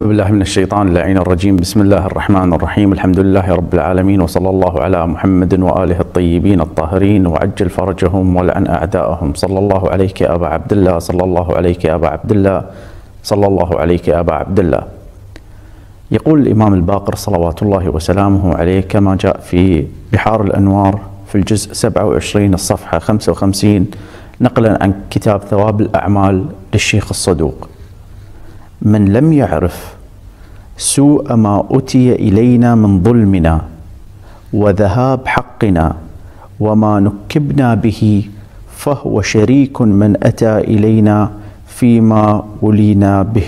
بالله من الشيطان اللعين الرجيم. بسم الله الرحمن الرحيم. الحمد لله رب العالمين، وصلى الله على محمد وآله الطيبين الطاهرين، وعجل فرجهم ولعن أعداءهم. صلى الله عليك يا أبا عبد الله، صلى الله عليك يا أبا عبد الله، صلى الله عليك يا أبا عبد الله. يقول الإمام الباقر صلوات الله وسلامه عليه كما جاء في بحار الأنوار في الجزء 27 الصفحة 55 نقلا عن كتاب ثواب الأعمال للشيخ الصدوق: من لم يعرف سوء ما أتي إلينا من ظلمنا وذهاب حقنا وما نكبنا به فهو شريك من أتى إلينا فيما ولينا به.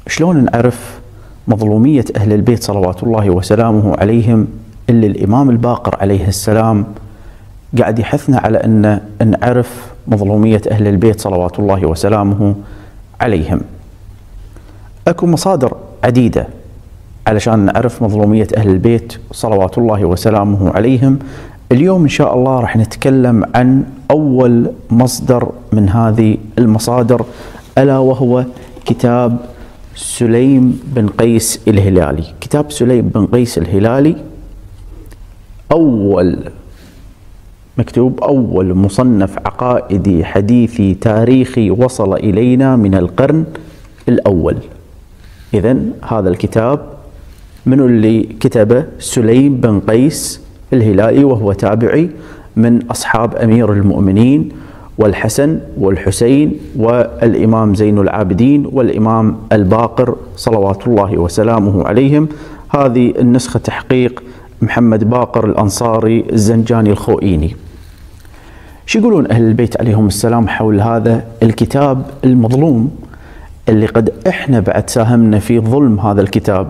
شلون نعرف مظلومية أهل البيت صلوات الله وسلامه عليهم اللي الإمام الباقر عليه السلام قاعد يحثنا على أن نعرف مظلومية أهل البيت صلوات الله وسلامه عليهم؟ أكو مصادر عديدة علشان نعرف مظلومية أهل البيت صلوات الله وسلامه عليهم. اليوم إن شاء الله راح نتكلم عن أول مصدر من هذه المصادر، ألا وهو كتاب سليم بن قيس الهلالي. كتاب سليم بن قيس الهلالي أول مصنف عقائدي حديثي تاريخي وصل إلينا من القرن الأول. إذن هذا الكتاب من اللي كتبه؟ سليم بن قيس الهلالي، وهو تابعي من أصحاب أمير المؤمنين والحسن والحسين والإمام زين العابدين والإمام الباقر صلوات الله وسلامه عليهم. هذه النسخة تحقيق محمد باقر الأنصاري الزنجاني الخوئيني. شو يقولون أهل البيت عليهم السلام حول هذا الكتاب المظلوم اللي قد احنا بعد ساهمنا في ظلم هذا الكتاب،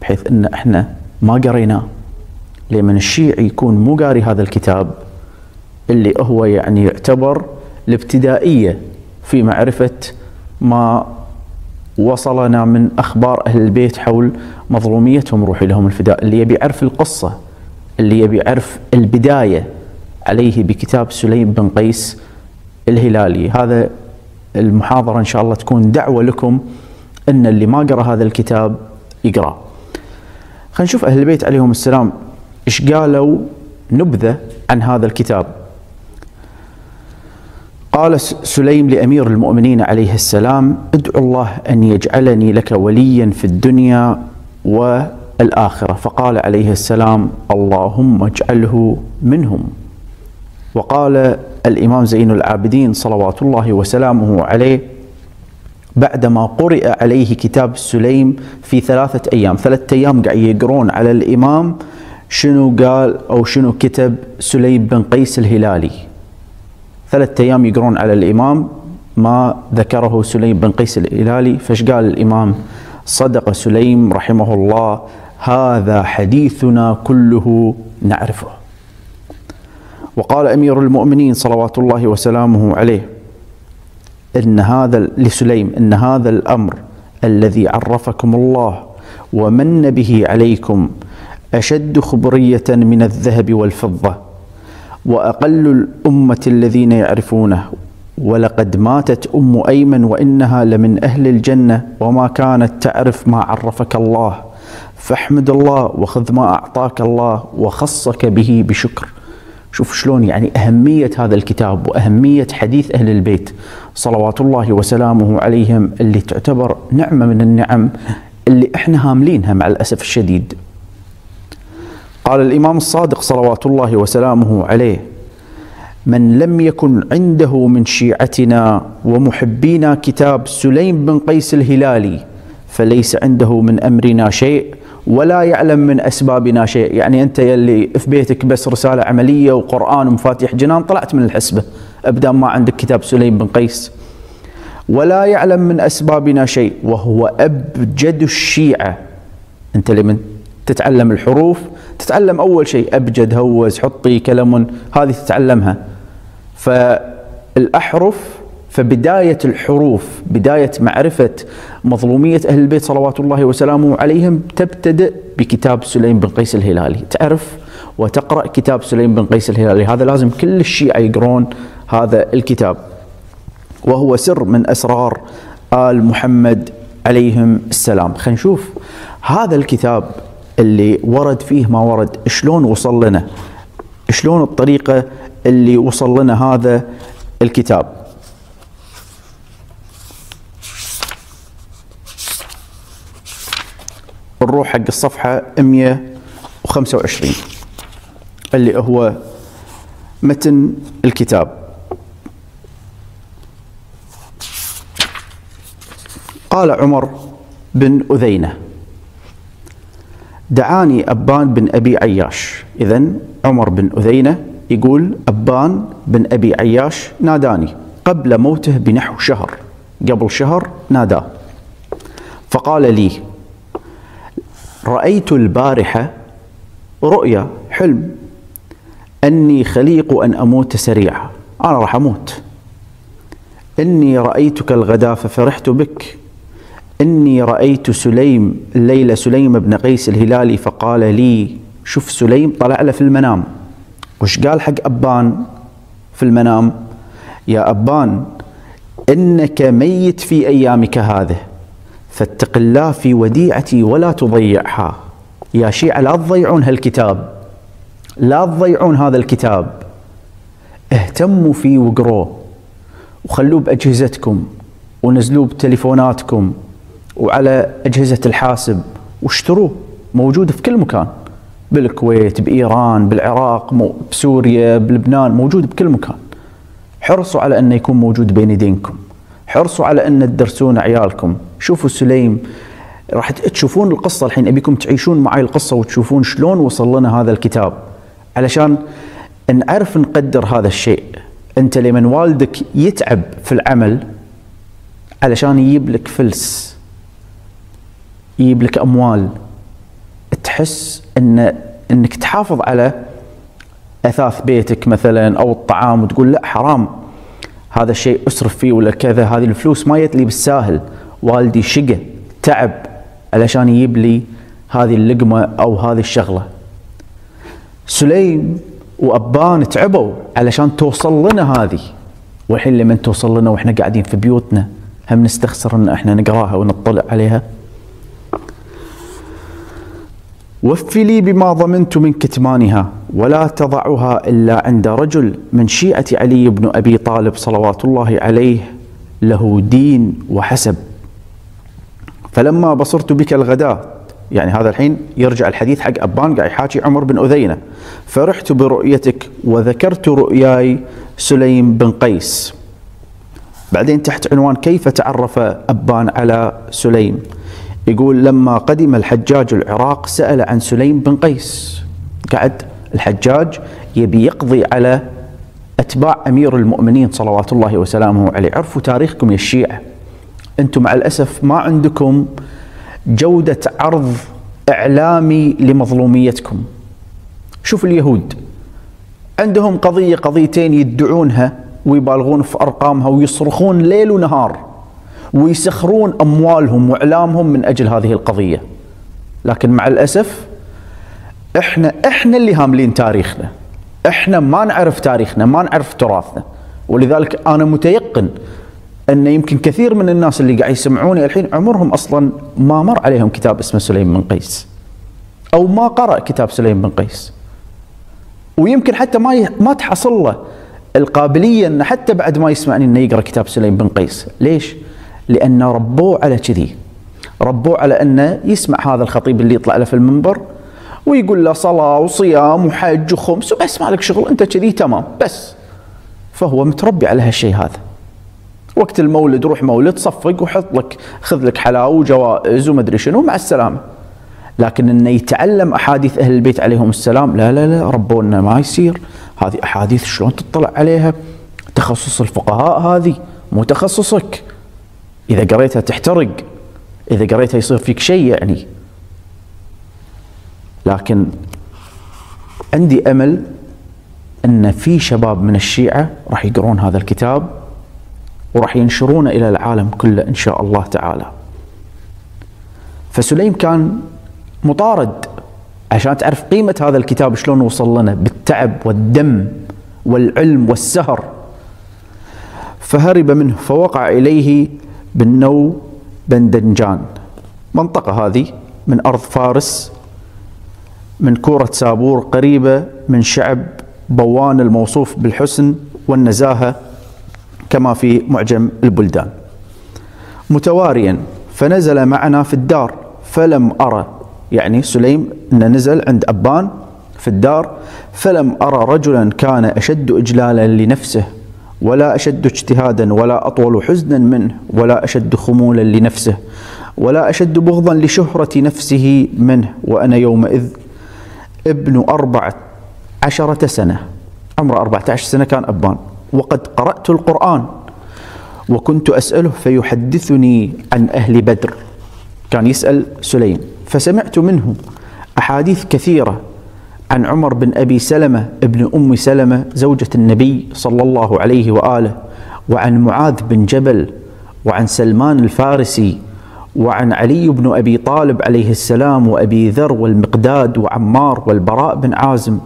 بحيث ان احنا ما قريناه؟ لمن الشيعي يكون مو قاري هذا الكتاب اللي هو يعني يعتبر الابتدائية في معرفة ما وصلنا من أخبار أهل البيت حول مظلوميتهم، روحي لهم الفداء. اللي يبي يعرف القصة، اللي يبي يعرف البداية، عليه بكتاب سليم بن قيس الهلالي. هذا المحاضرة إن شاء الله تكون دعوة لكم أن اللي ما قرأ هذا الكتاب يقرأ. خلينا نشوف أهل البيت عليهم السلام إيش قالوا نبذة عن هذا الكتاب. قال سليم لأمير المؤمنين عليه السلام: ادعو الله أن يجعلني لك وليا في الدنيا والآخرة. فقال عليه السلام: اللهم اجعله منهم. وقال الإمام زين العابدين صلوات الله وسلامه عليه بعدما قرئ عليه كتاب سليم في 3 أيام، 3 أيام قاعد يقرون على الإمام شنو قال أو شنو كتب سليم بن قيس الهلالي. 3 أيام يقرون على الإمام ما ذكره سليم بن قيس الهلالي. فايش قال الإمام؟ صدق سليم رحمه الله، هذا حديثنا كله نعرفه. وقال أمير المؤمنين صلوات الله وسلامه عليه لسليم: إن هذا الأمر الذي عرفكم الله ومن به عليكم أشد خبرية من الذهب والفضة، وأقل الأمة الذين يعرفونه. ولقد ماتت أم أيمن وإنها لمن أهل الجنة، وما كانت تعرف ما عرفك الله، فاحمد الله وخذ ما أعطاك الله وخصك به بشكر. شوف شلون يعني أهمية هذا الكتاب وأهمية حديث أهل البيت صلوات الله وسلامه عليهم، اللي تعتبر نعمة من النعم اللي احنا هاملينها مع الأسف الشديد. قال الإمام الصادق صلوات الله وسلامه عليه: من لم يكن عنده من شيعتنا ومحبينا كتاب سليم بن قيس الهلالي فليس عنده من أمرنا شيء ولا يعلم من أسبابنا شيء. يعني أنت يلي في بيتك بس رسالة عملية وقرآن ومفاتيح جنان طلعت من الحسبة أبدا ما عندك كتاب سليم بن قيس. ولا يعلم من أسبابنا شيء، وهو أبجد الشيعة. أنت لمن تتعلم الحروف تتعلم أول شيء أبجد، هوز، حطي، كلم، هذه تتعلمها. فالأحرف، فبداية الحروف، بداية معرفة مظلومية أهل البيت صلوات الله وسلامه عليهم تبتدئ بكتاب سليم بن قيس الهلالي. تعرف وتقرأ كتاب سليم بن قيس الهلالي، هذا لازم كل الشيعة يقرون هذا الكتاب، وهو سر من أسرار آل محمد عليهم السلام. خلينا نشوف هذا الكتاب اللي ورد فيه ما ورد شلون وصل لنا، شلون الطريقة اللي وصل لنا هذا الكتاب. نروح حق الصفحة 125 اللي هو متن الكتاب. قال عمر بن أذينة: دعاني أبان بن أبي عياش. إذن عمر بن أذينة يقول أبان بن أبي عياش ناداني قبل موته بنحو شهر، قبل شهر ناداه، فقال لي: رأيت البارحة رؤيا حلم أني خليق أن أموت سريعا، أنا راح أموت. إني رأيتك الغدا ففرحت بك. إني رأيت سليم الليلة، سليم بن قيس الهلالي، فقال لي، شوف سليم طلع له في المنام، وش قال حق أبان في المنام؟ يا أبان إنك ميت في أيامك هذه، فاتق الله في وديعتي ولا تضيعها. يا شيعة لا تضيعون هالكتاب، لا تضيعون هذا الكتاب، اهتموا فيه وقروه، وخلوه بأجهزتكم، ونزلوه بتليفوناتكم وعلى أجهزة الحاسب، واشتروه، موجود في كل مكان، بالكويت، بإيران، بالعراق، بسوريا، بلبنان، موجود بكل مكان. حرصوا على أنه يكون موجود بين يدينكم، حرصوا على أن تدرسون عيالكم. شوفوا سليم، راح تشوفون القصة الحين، أبيكم تعيشون معي القصة وتشوفون شلون وصل لنا هذا الكتاب، علشان نعرف نقدر هذا الشيء. أنت لمن والدك يتعب في العمل علشان يجيب لك فلس، يجيب لك أموال، تحس أنك تحافظ على أثاث بيتك مثلا أو الطعام، وتقول لا حرام هذا الشيء أسرف فيه ولا كذا، هذه الفلوس ما يتلي بالساهل، والدي شقى تعب علشان يجيب لي هذه اللقمة أو هذه الشغلة. سليم وأبان تعبوا علشان توصل لنا هذه، والحين لمن توصل لنا وإحنا قاعدين في بيوتنا هم نستخسر أن إحنا نقراها ونطلع عليها. وفي لي بما ضمنت من كتمانها، ولا تضعها إلا عند رجل من شيعة علي بن أبي طالب صلوات الله عليه، له دين وحسب. فلما بصرت بك الغداء، يعني هذا الحين يرجع الحديث حق أبان قاعد يحاكي عمر بن أذينة، فرحت برؤيتك وذكرت رؤياي سليم بن قيس. بعدين تحت عنوان كيف تعرف أبان على سليم، يقول لما قدم الحجاج العراق سأل عن سليم بن قيس. قعد الحجاج يبي يقضي على أتباع أمير المؤمنين صلوات الله وسلامه عليه. عرفوا تاريخكم يا الشيعة، أنتم مع الأسف ما عندكم جودة عرض إعلامي لمظلوميتكم. شوف اليهود عندهم قضية قضيتين يدعونها ويبالغون في أرقامها ويصرخون ليل ونهار ويسخرون أموالهم وإعلامهم من أجل هذه القضية، لكن مع الأسف إحنا اللي هاملين تاريخنا، إحنا ما نعرف تاريخنا، ما نعرف تراثنا. ولذلك أنا متيقن أن يمكن كثير من الناس اللي قاعد يسمعوني الحين عمرهم أصلا ما مر عليهم كتاب اسمه سليم بن قيس، أو ما قرأ كتاب سليم بن قيس، ويمكن حتى ما تحصل له القابلية أن حتى بعد ما يسمعني أنه يقرأ كتاب سليم بن قيس. ليش؟ لأن ربوه على كذي، ربوه على أنه يسمع هذا الخطيب اللي يطلع له في المنبر ويقول له صلاة وصيام وحج وخمس وبس، ما لك شغل أنت كذي تمام بس. فهو متربي على هالشيء هذا. وقت المولد روح مولد صفق وحط لك، خذ لك حلاوة وجوائز ومدري شنو مع السلامة. لكن انه يتعلم احاديث اهل البيت عليهم السلام، لا لا لا، ربونا ما يصير. هذه احاديث شلون تطلع عليها؟ تخصص الفقهاء هذه، مو تخصصك. اذا قريتها تحترق، اذا قريتها يصير فيك شيء يعني. لكن عندي امل ان في شباب من الشيعة راح يقرون هذا الكتاب وراح ينشرونه الى العالم كله ان شاء الله تعالى. فسليم كان مطارد، عشان تعرف قيمة هذا الكتاب شلون وصل لنا بالتعب والدم والعلم والسهر. فهرب منه فوقع إليه بالنو بندنجان، منطقة هذه من أرض فارس، من كورة سابور، قريبة من شعب بوان الموصوف بالحسن والنزاهة كما في معجم البلدان. متواريا فنزل معنا في الدار فلم أرى، يعني سليم إنه نزل عند أبان في الدار، فلم أرى رجلا كان أشد إجلالا لنفسه ولا أشد اجتهادا ولا أطول حزنا منه ولا أشد خمولا لنفسه ولا أشد بغضا لشهرة نفسه منه، وأنا يومئذ ابن 14 سنة، عمره 14 سنة كان أبان، وقد قرأت القرآن وكنت أسأله فيحدثني عن أهل بدر، كان يسأل سليم، فسمعت منه أحاديث كثيرة عن عمر بن أبي سلمة ابن أم سلمة زوجة النبي صلى الله عليه وآله، وعن معاذ بن جبل، وعن سلمان الفارسي، وعن علي بن أبي طالب عليه السلام، وأبي ذر والمقداد وعمار والبراء بن عازم،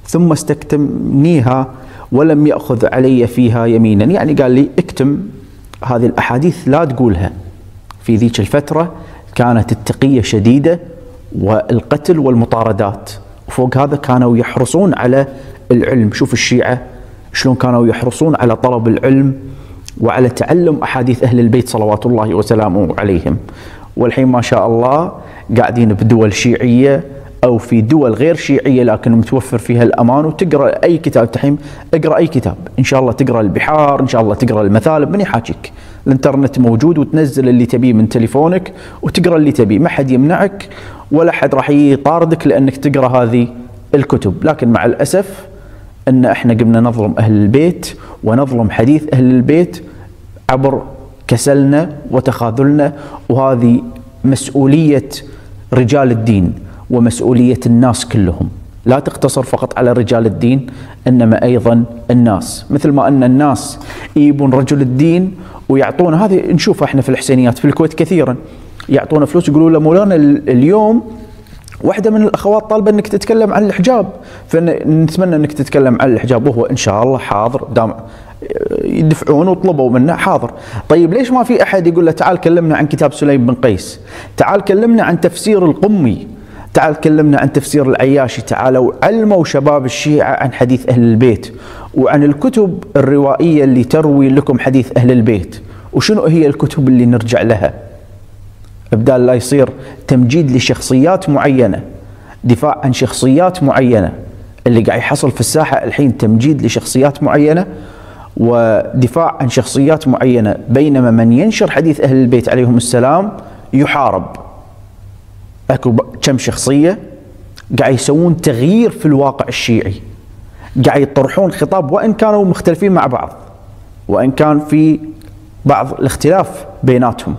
ثم استكتمنيها ولم يأخذ علي فيها يمينا، يعني قال لي اكتم هذه الأحاديث لا تقولها. في ذيك الفترة كانت التقية شديدة والقتل والمطاردات، وفوق هذا كانوا يحرصون على العلم. شوف الشيعة شلون كانوا يحرصون على طلب العلم وعلى تعلم أحاديث أهل البيت صلوات الله وسلامه عليهم. والحين ما شاء الله قاعدين بدول شيعية أو في دول غير شيعية لكن متوفر فيها الأمان، وتقرأ أي كتاب تحيم، اقرأ أي كتاب إن شاء الله، تقرأ البحار إن شاء الله، تقرأ المثالب، من يحاكيك، الانترنت موجود وتنزل اللي تبيه من تليفونك وتقرأ اللي تبيه، ما حد يمنعك ولا حد راح يطاردك لأنك تقرأ هذه الكتب. لكن مع الأسف أن احنا قمنا نظلم أهل البيت ونظلم حديث أهل البيت عبر كسلنا وتخاذلنا، وهذه مسؤولية رجال الدين ومسؤولية الناس كلهم، لا تقتصر فقط على رجال الدين إنما أيضا الناس، مثل ما أن الناس يجيبون رجل الدين ويعطون، هذه نشوفها احنا في الحسينيات في الكويت كثيرا، يعطونا فلوس يقولوا له مولانا اليوم واحدة من الأخوات طالبة أنك تتكلم عن الحجاب، فنتمنى أنك تتكلم عن الحجاب، وهو إن شاء الله حاضر، دام يدفعون وطلبوا منه حاضر. طيب ليش ما في أحد يقول له تعال كلمنا عن كتاب سليم بن قيس، تعال كلمنا عن تفسير القمي، تعال كلمنا عن تفسير العياشي، تعالوا علموا شباب الشيعة عن حديث أهل البيت وعن الكتب الروائية اللي تروي لكم حديث أهل البيت، وشنو هي الكتب اللي نرجع لها، بدال لا يصير تمجيد لشخصيات معينة، دفاع عن شخصيات معينة. اللي قاعد يحصل في الساحة الحين تمجيد لشخصيات معينة ودفاع عن شخصيات معينة، بينما من ينشر حديث أهل البيت عليهم السلام يحارب. اكو كم شخصية قاعد يسوون تغيير في الواقع الشيعي، قاعد يطرحون خطاب وإن كانوا مختلفين مع بعض وإن كان في بعض الاختلاف بيناتهم،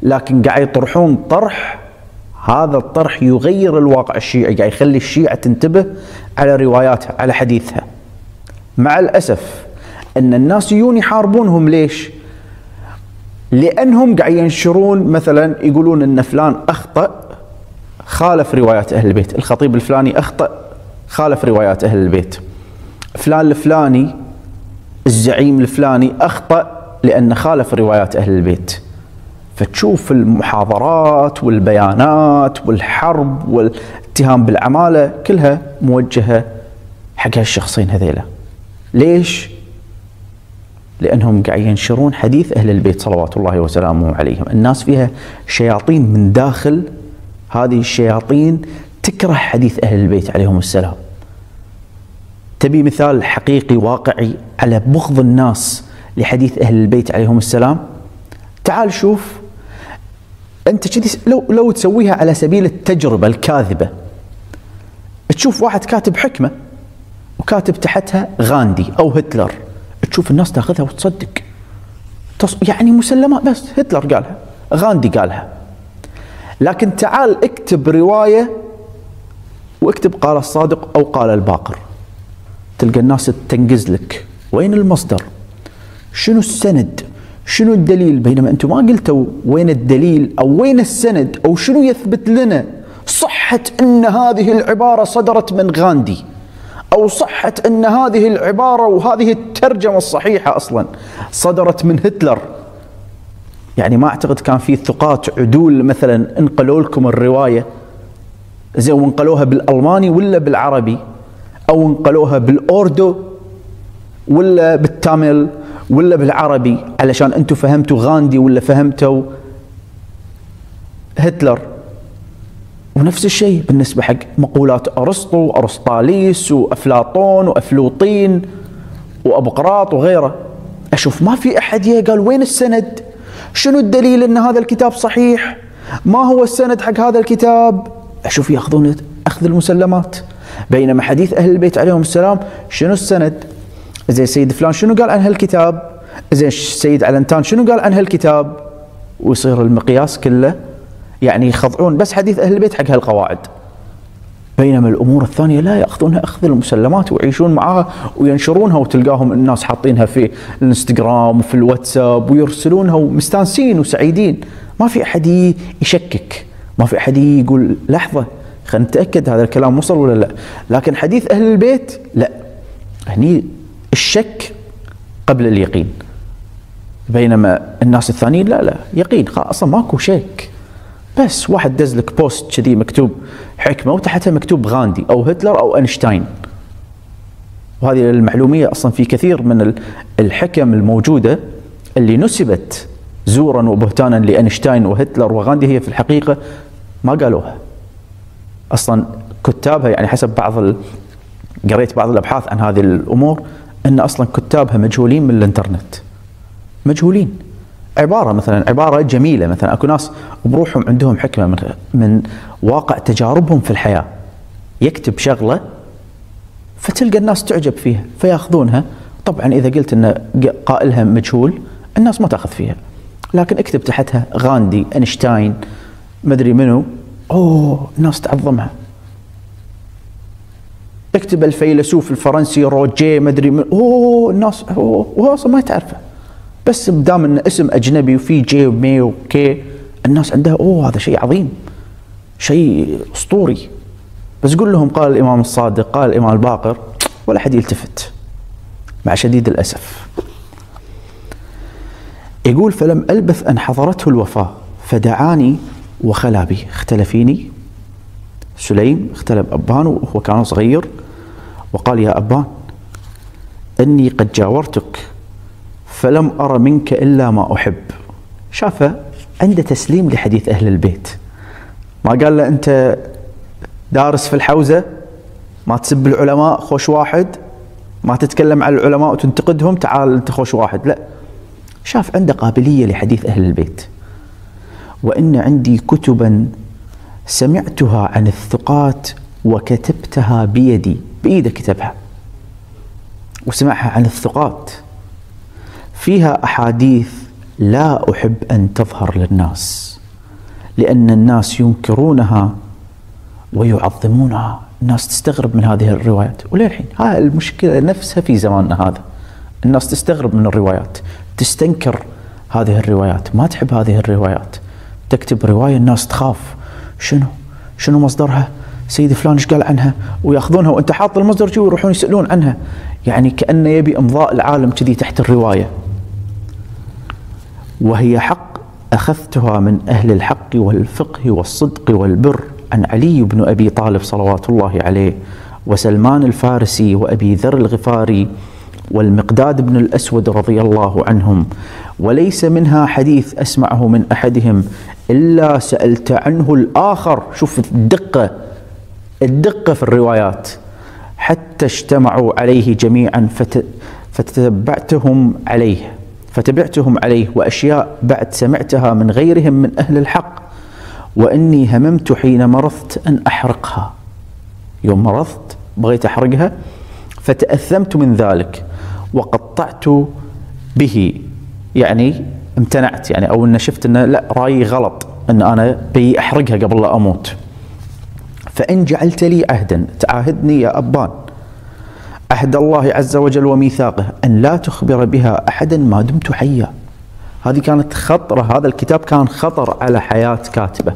لكن قاعد يطرحون طرح، هذا الطرح يغير الواقع الشيعي، قاعد يخلي الشيعة تنتبه على رواياتها على حديثها. مع الأسف أن الناس يجون يحاربونهم، ليش؟ لأنهم قاعد ينشرون مثلا يقولون أن فلان أخطأ خالف روايات أهل البيت، الخطيب الفلاني أخطأ خالف روايات أهل البيت، فلان الفلاني الزعيم الفلاني أخطأ لأن خالف روايات أهل البيت. فتشوف المحاضرات والبيانات والحرب والاتهام بالعمالة كلها موجهة حق هالشخصين هذيلا. ليش؟ لأنهم قاعد ينشرون حديث أهل البيت صلوات الله وسلامه عليهم. الناس فيها شياطين من داخل، هذه الشياطين تكره حديث أهل البيت عليهم السلام. تبي مثال حقيقي واقعي على بغض الناس لحديث أهل البيت عليهم السلام؟ تعال شوف أنت كذي، لو تسويها على سبيل التجربة الكاذبة، تشوف واحد كاتب حكمة وكاتب تحتها غاندي أو هتلر، تشوف الناس تاخذها وتصدق، يعني مسلمات، بس هتلر قالها، غاندي قالها. لكن تعال اكتب رواية واكتب قال الصادق أو قال الباقر، تلقى الناس تنقز لك وين المصدر، شنو السند، شنو الدليل، بينما أنتم ما قلتوا وين الدليل أو وين السند أو شنو يثبت لنا صحة أن هذه العبارة صدرت من غاندي، أو صحة أن هذه العبارة وهذه الترجمة الصحيحة أصلا صدرت من هتلر. يعني ما أعتقد كان في ثقات عدول مثلا انقلوا لكم الرواية زي وانقلوها بالألماني ولا بالعربي، أو انقلوها بالأوردو ولا بالتامل ولا بالعربي علشان أنتم فهمتوا غاندي ولا فهمتوا هتلر. ونفس الشيء بالنسبة حق مقولات أرسطو وأرسطاليس وأفلاطون وأفلوطين وأبقراط وغيره. أشوف ما في أحد قال وين السند؟ شنو الدليل أن هذا الكتاب صحيح؟ ما هو السند حق هذا الكتاب؟ أشوف يأخذون أخذ المسلمات. بينما حديث أهل البيت عليهم السلام شنو السند؟ زي سيد فلان شنو قال عن هالكتاب؟ زي سيد علنتان شنو قال عن هالكتاب؟ ويصير المقياس كله يعني يخضعون بس حديث أهل البيت حق هالقواعد. بينما الأمور الثانية لا، يأخذونها أخذ المسلمات ويعيشون معها وينشرونها، وتلقاهم الناس حاطينها في الانستغرام وفي الواتساب ويرسلونها ومستانسين وسعيدين. ما في أحد يشكك، ما في أحد يقول لحظة خلينا نتأكد هذا الكلام وصل ولا لا. لكن حديث أهل البيت لا، هني الشك قبل اليقين. بينما الناس الثانيين لا يقين، أصلا ماكو شك، بس واحد دز لك بوست كذي مكتوب حكمة وتحتها مكتوب غاندي أو هتلر أو أينشتاين. وهذه المعلومية أصلا في كثير من الحكم الموجودة اللي نسبت زورا وبهتانا لأينشتاين وهتلر وغاندي هي في الحقيقة ما قالوها أصلا. كتابها يعني حسب قريت بعض الأبحاث عن هذه الأمور أن أصلا كتابها مجهولين من الإنترنت، مجهولين. عبارة مثلا عبارة جميلة، مثلا أكو ناس بروحهم عندهم حكمة من واقع تجاربهم في الحياة، يكتب شغلة فتلقى الناس تعجب فيها فياخذونها. طبعا إذا قلت أن قائلها مجهول الناس ما تأخذ فيها، لكن اكتب تحتها غاندي أينشتاين مدري منو، الناس تعظمها. اكتب الفيلسوف الفرنسي روجيه مدري من، الناس وهو أصلا ما تعرفه، بس بدام ان اسم اجنبي وفي جي ومي وكي الناس عندها هذا شيء عظيم، شيء اسطوري. بس قول لهم قال الامام الصادق قال الامام الباقر ولا حد يلتفت مع شديد الاسف. يقول فلم البث ان حضرته الوفاه فدعاني وخلا بي. اختلفيني سليم، اختلف أبان وهو كان صغير، وقال يا أبان إني قد جاورتك فلم أرى منك إلا ما أحب. شافه عنده تسليم لحديث أهل البيت، ما قال له أنت دارس في الحوزة ما تسب العلماء خوش واحد، ما تتكلم عن العلماء وتنتقدهم تعال أنت خوش واحد، لا، شاف عنده قابلية لحديث أهل البيت. وإن عندي كتبا سمعتها عن الثقات وكتبتها بيدي، بإيده كتبها وسمعها عن الثقات، فيها أحاديث لا أحب أن تظهر للناس لأن الناس ينكرونها ويعظمونها. الناس تستغرب من هذه الروايات، وللحين هاي المشكلة نفسها في زماننا هذا، الناس تستغرب من الروايات، تستنكر هذه الروايات، ما تحب هذه الروايات. تكتب رواية الناس تخاف، شنو مصدرها؟ سيد فلان ايش قال عنها؟ وياخذونها وانت حاط المصدر جوا ويروحون يسألون عنها، يعني كأنه يبي امضاء العالم كذي تحت الرواية. وهي حق أخذتها من أهل الحق والفقه والصدق والبر عن علي بن أبي طالب صلوات الله عليه وسلمان الفارسي وأبي ذر الغفاري والمقداد بن الأسود رضي الله عنهم، وليس منها حديث أسمعه من أحدهم إلا سألت عنه الآخر. شوف الدقة في الروايات، حتى اجتمعوا عليه جميعا فتبعتهم عليه وأشياء بعد سمعتها من غيرهم من أهل الحق. وإني هممت حين مرضت أن أحرقها، يوم مرضت بغيت أحرقها فتأثمت من ذلك وقطعت به، يعني امتنعت، يعني أو أن شفت أن لا رأيي غلط أن أنا بي أحرقها قبل لا أموت. فإن جعلت لي عهدا، تعاهدني يا أبان عهد الله عز وجل وميثاقه أن لا تخبر بها أحدا ما دمت حيا. هذه كانت خطرة، هذا الكتاب كان خطر على حياة كاتبه،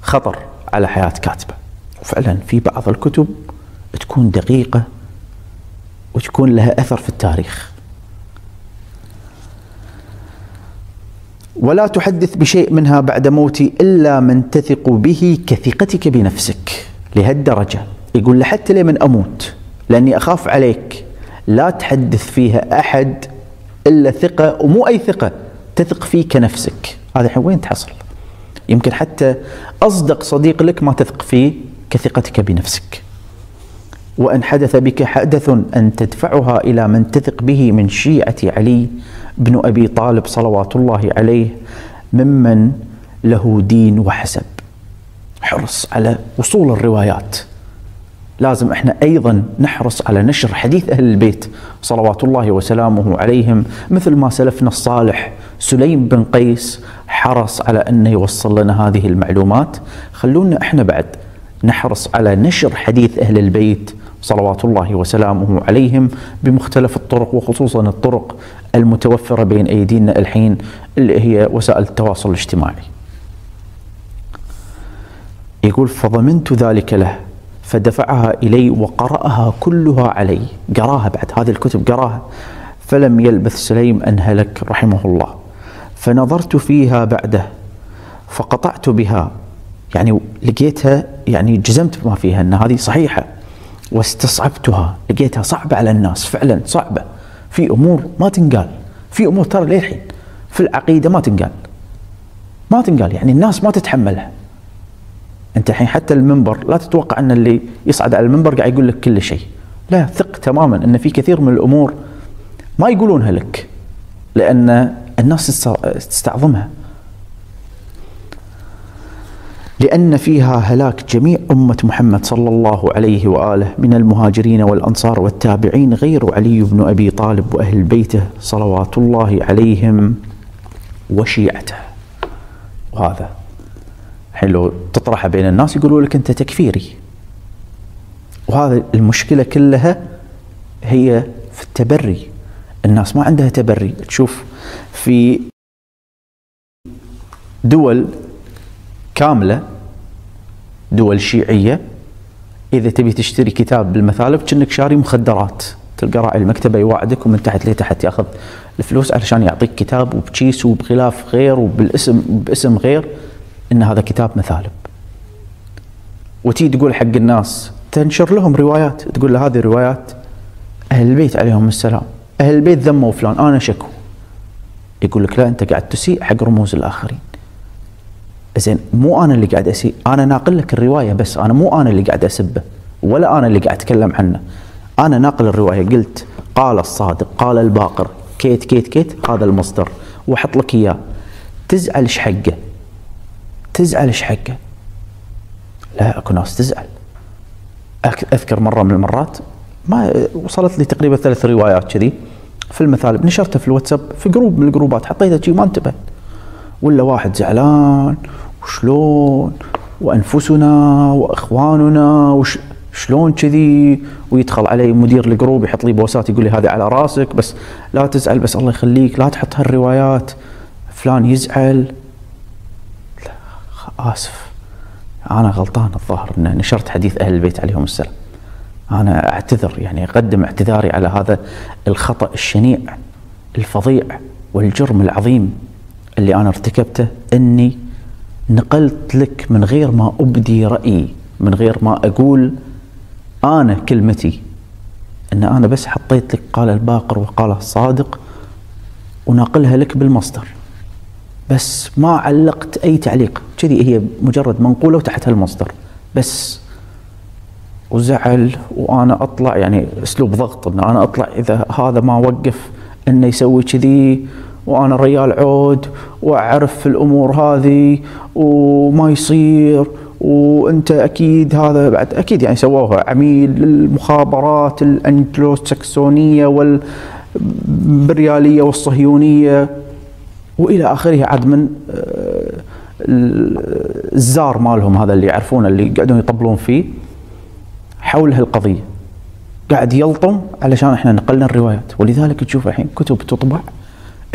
خطر على حياة كاتبه. وفعلا في بعض الكتب تكون دقيقة وتكون لها أثر في التاريخ. ولا تحدث بشيء منها بعد موتي إلا من تثق به كثقتك بنفسك. لهالدرجة يقول لحتى لمن أموت لأني أخاف عليك لا تحدث فيها أحد إلا ثقة، ومو أي ثقة، تثق فيه كنفسك. هذا الحين وين تحصل؟ يمكن حتى أصدق صديق لك ما تثق فيه كثقتك بنفسك. وأن حدث بك حدث أن تدفعها إلى من تثق به من شيعة علي بن أبي طالب صلوات الله عليه ممن له دين وحسب. حرص على وصول الروايات. لازم احنا أيضا نحرص على نشر حديث أهل البيت صلوات الله وسلامه عليهم، مثل ما سلفنا الصالح سليم بن قيس حرص على أنه يوصل لنا هذه المعلومات. خلونا احنا بعد نحرص على نشر حديث أهل البيت صلوات الله وسلامه عليهم بمختلف الطرق، وخصوصا الطرق المتوفرة بين أيدينا الحين اللي هي وسائل التواصل الاجتماعي. يقول فضمنت ذلك له فدفعها إلي وقرأها كلها علي. قراها بعد هذه الكتب قراها. فلم يلبث سليم أن هلك رحمه الله. فنظرت فيها بعده فقطعت بها، يعني لقيتها يعني جزمت بما فيها أن هذه صحيحة، واستصعبتها لقيتها صعبة على الناس، فعلا صعبة. في أمور ما تنقال، في أمور ترى للحين في العقيدة ما تنقال، يعني الناس ما تتحملها. أنت الحين حتى المنبر لا تتوقع أن اللي يصعد على المنبر قاعد يقول لك كل شيء، لا، ثق تماما أن في كثير من الأمور ما يقولونها لك لأن الناس تستعظمها، لأن فيها هلاك جميع أمة محمد صلى الله عليه وآله من المهاجرين والأنصار والتابعين غير علي بن أبي طالب وأهل بيته صلوات الله عليهم وشيعته. وهذا حلو تطرحه بين الناس يقولوا لك أنت تكفيري. وهذا المشكلة كلها هي في التبري. الناس ما عندها تبري. تشوف في دول كاملة، دول شيعية، إذا تبي تشتري كتاب بالمثالب كأنك شاري مخدرات. تلقى راعي المكتبة يواعدك ومن تحت لتحت ياخذ الفلوس علشان يعطيك كتاب وبكيس وبغلاف غير وباسم غير إن هذا كتاب مثالب. وتيجي تقول حق الناس تنشر لهم روايات، تقول له هذه روايات أهل البيت عليهم السلام، أهل البيت ذموا فلان أنا شكو. يقول لك لا، أنت قاعد تسيء حق رموز الآخرين. زين، مو أنا اللي قاعد أسيء، أنا ناقل لك الرواية بس، مو أنا اللي قاعد أسبه ولا أنا اللي قاعد أتكلم عنه. أنا ناقل الرواية، قلت قال الصادق قال الباقر كيت كيت كيت، هذا المصدر وأحط لك إياه. تزعل إيش حقه؟ تزعل إيش حقه؟ لا، أكو ناس تزعل. أذكر مرة من المرات ما وصلت لي تقريبا 3 روايات كذي في المثالب، نشرتها في الواتساب في جروب من الجروبات، حطيتها شيء ما انتبهت، ولا واحد زعلان وشلون وأنفسنا وإخواننا شلون كذي، ويدخل علي مدير الجروب يحط لي بوسات يقول لي هذه على راسك، بس لا تزعل، بس الله يخليك لا تحط هالروايات، فلان يزعل. لا، آسف، أنا غلطان الظاهر أن نشرت حديث أهل البيت عليهم السلام. أنا أعتذر، يعني أقدم اعتذاري على هذا الخطأ الشنيع الفظيع والجرم العظيم اللي أنا ارتكبته، أني نقلت لك من غير ما أبدي رأيي، من غير ما أقول أنا كلمتي، أن أنا بس حطيت لك قال الباقر وقال الصادق وناقلها لك بالمصدر، بس ما علقت أي تعليق، كذي هي مجرد منقولة وتحتها المصدر بس. وزعل، وأنا أطلع يعني أسلوب ضغط أن أنا أطلع إذا هذا ما وقف أنه يسوي كذي، وأنا ريال عود وأعرف في الأمور هذه وما يصير، وأنت أكيد هذا بعد أكيد يعني سووها عميل للمخابرات الأنجلو ساكسونية والبريالية والصهيونية وإلى آخره، عاد من الزار مالهم هذا اللي يعرفونه اللي قاعدون يطبلون فيه حول هالقضية، قاعد يلطم علشان احنا نقلنا الروايات. ولذلك تشوف الحين كتب تطبع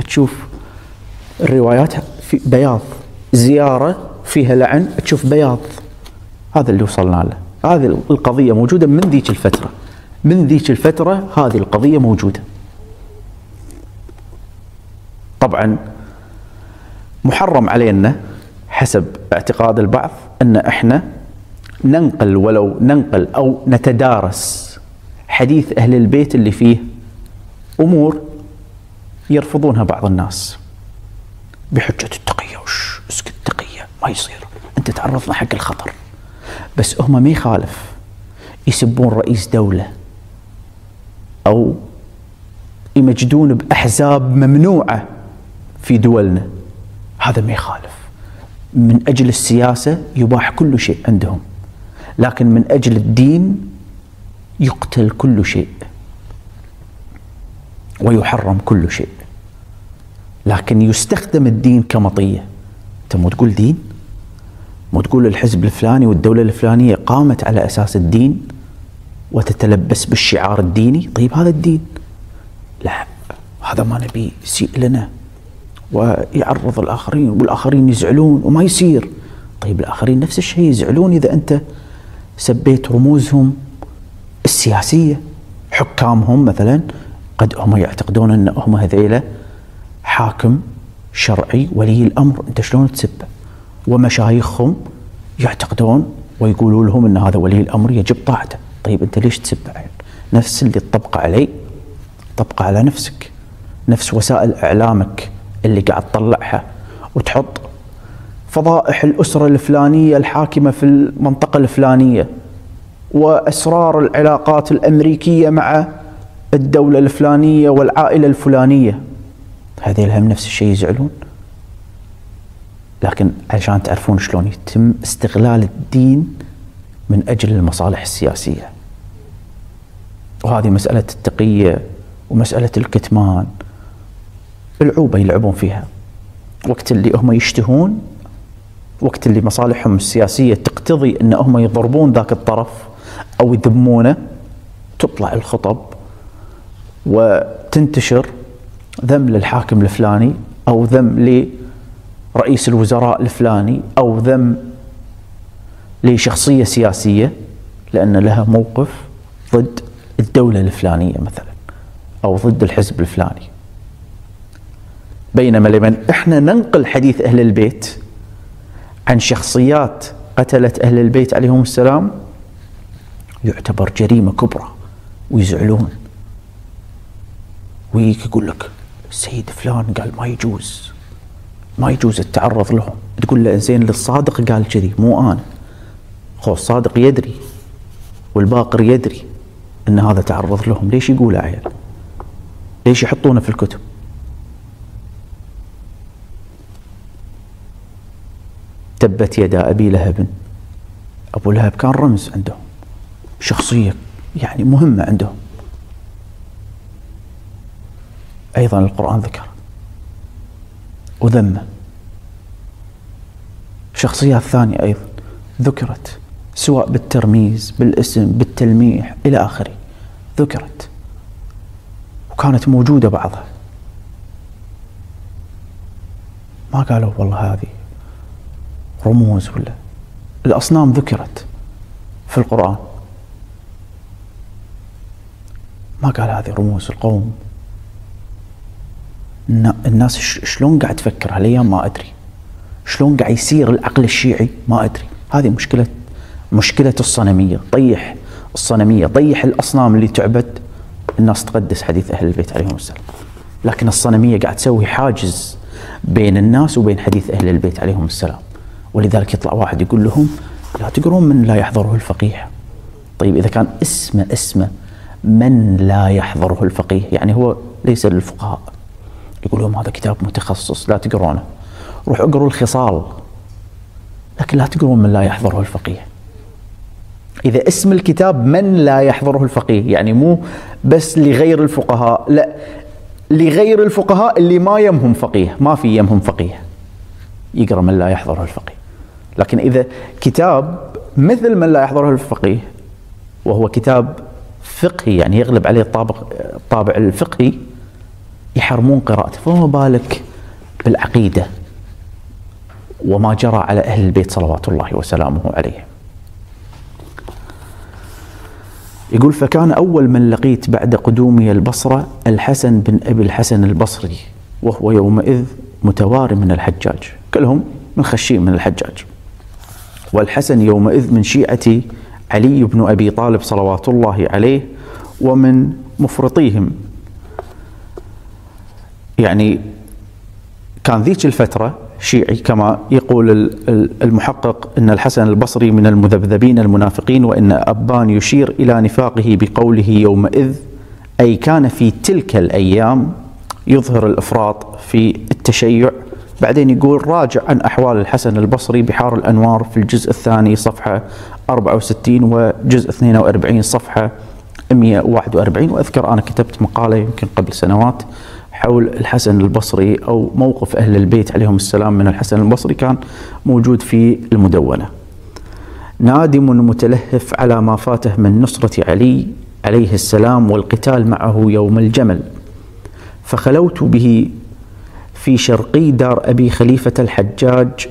تشوف الروايات في بياض، زيارة فيها لعن تشوف بياض. هذا اللي وصلنا له. هذه القضية موجودة من ذيك الفترة، من ذيك الفترة هذه القضية موجودة. طبعا محرم علينا حسب اعتقاد البعض أن إحنا ننقل ولو ننقل أو نتدارس حديث أهل البيت اللي فيه أمور يرفضونها بعض الناس بحجة التقية. وش اسكت التقية ما يصير، أنت تعرضنا حق الخطر. بس هم ما يخالف يسبون رئيس دولة أو يمجدون بأحزاب ممنوعة في دولنا، هذا ما يخالف. من أجل السياسة يباح كل شيء عندهم، لكن من أجل الدين يقتل كل شيء ويحرم كل شيء. لكن يستخدم الدين كمطية. أنت مو تقول دين، مو تقول الحزب الفلاني والدولة الفلانية قامت على أساس الدين وتتلبس بالشعار الديني. طيب هذا الدين، لا هذا ما نبي يسيء لنا ويعرض الآخرين والآخرين يزعلون وما يصير. طيب الآخرين نفس الشيء يزعلون إذا أنت سبيت رموزهم السياسية. حكامهم مثلا قد هم يعتقدون أن هم هذيلة حاكم شرعي ولي الأمر، أنت شلون تسبه؟ ومشايخهم يعتقدون ويقولوا لهم أن هذا ولي الأمر يجب طاعته. طيب أنت ليش تسبه؟ نفس اللي تطبقه علي طبقه على نفسك. نفس وسائل إعلامك اللي قاعد تطلعها وتحط فضائح الأسرة الفلانية الحاكمة في المنطقة الفلانية وأسرار العلاقات الأمريكية مع الدولة الفلانية والعائلة الفلانية، هذه لهم نفس الشيء يزعلون. لكن عشان تعرفون شلون يتم استغلال الدين من أجل المصالح السياسية. وهذه مسألة التقية ومسألة الكتمان العوبة يلعبون فيها. وقت اللي هم يشتهون، وقت اللي مصالحهم السياسية تقتضي أن هم يضربون ذاك الطرف أو يذمونه، تطلع الخطب وتنتشر ذم للحاكم الفلاني أو ذم لرئيس الوزراء الفلاني أو ذم لشخصية سياسية لأن لها موقف ضد الدولة الفلانية مثلا أو ضد الحزب الفلاني. بينما لمن إحنا ننقل حديث أهل البيت عن شخصيات قتلت أهل البيت عليهم السلام يعتبر جريمة كبرى ويزعلون. ويجي يقول لك السيد فلان قال ما يجوز التعرض لهم. تقول له زين للصادق قال كذي مو أنا. خو الصادق يدري والباقر يدري أن هذا تعرض لهم، ليش يقول عيال؟ ليش يحطونه في الكتب؟ تبت يدا أبي لهب. أبو لهب كان رمز عندهم، شخصية يعني مهمة عندهم. أيضا القرآن ذكر وذمه. شخصيات ثانية أيضا ذكرت سواء بالترميز بالاسم بالتلميح إلى آخره، ذكرت وكانت موجودة بعضها. ما قالوا والله هذه رموز ولا الأصنام ذكرت في القرآن، ما قال هذه رموز القوم. الناس شلون قاعد تفكر هالأيام ما أدري، شلون قاعد يصير العقل الشيعي ما أدري. هذه مشكلة الصنمية. طيح الصنمية، طيح الأصنام اللي تعبد. الناس تقدس حديث أهل البيت عليهم السلام، لكن الصنمية قاعد تسوي حاجز بين الناس وبين حديث أهل البيت عليهم السلام. ولذلك يطلع واحد يقول لهم لا تقرون من لا يحضره الفقيه. طيب إذا كان اسمه من لا يحضره الفقيه، يعني هو ليس للفقهاء، يقول لهم هذا كتاب متخصص لا تقرونه، روح اقروا الخصال، لكن لا تقرون من لا يحضره الفقيه. إذا اسم الكتاب من لا يحضره الفقيه يعني مو بس لغير الفقهاء، لا لغير الفقهاء اللي ما يمهم فقيه، ما في يمهم فقيه يقرأ من لا يحضره الفقيه. لكن إذا كتاب مثل من لا يحضره الفقيه وهو كتاب فقهي يعني يغلب عليه الطابع الفقهي يحرمون قراءته، فما بالك بالعقيدة وما جرى على أهل البيت صلوات الله وسلامه عليهم. يقول فكان أول من لقيت بعد قدومي البصرة الحسن بن أبي الحسن البصري، وهو يومئذ متواري من الحجاج، كلهم من خشين من الحجاج. والحسن يومئذ من شيعة علي بن أبي طالب صلوات الله عليه ومن مفرطيهم. يعني كان ذيك الفترة شيعي كما يقول المحقق أن الحسن البصري من المذبذبين المنافقين، وأن أبان يشير إلى نفاقه بقوله يومئذ، أي كان في تلك الأيام يظهر الإفراط في التشيع. بعدين يقول راجع عن أحوال الحسن البصري بحار الأنوار في الجزء الثاني صفحة 64 وجزء 42 صفحة 141. وأذكر أنا كتبت مقالة يمكن قبل سنوات حول الحسن البصري أو موقف أهل البيت عليهم السلام من الحسن البصري، كان موجود في المدونة. نادم متلهف على ما فاته من نصرة علي عليه السلام والقتال معه يوم الجمل، فخلوت به في شرقي دار أبي خليفة الحجاج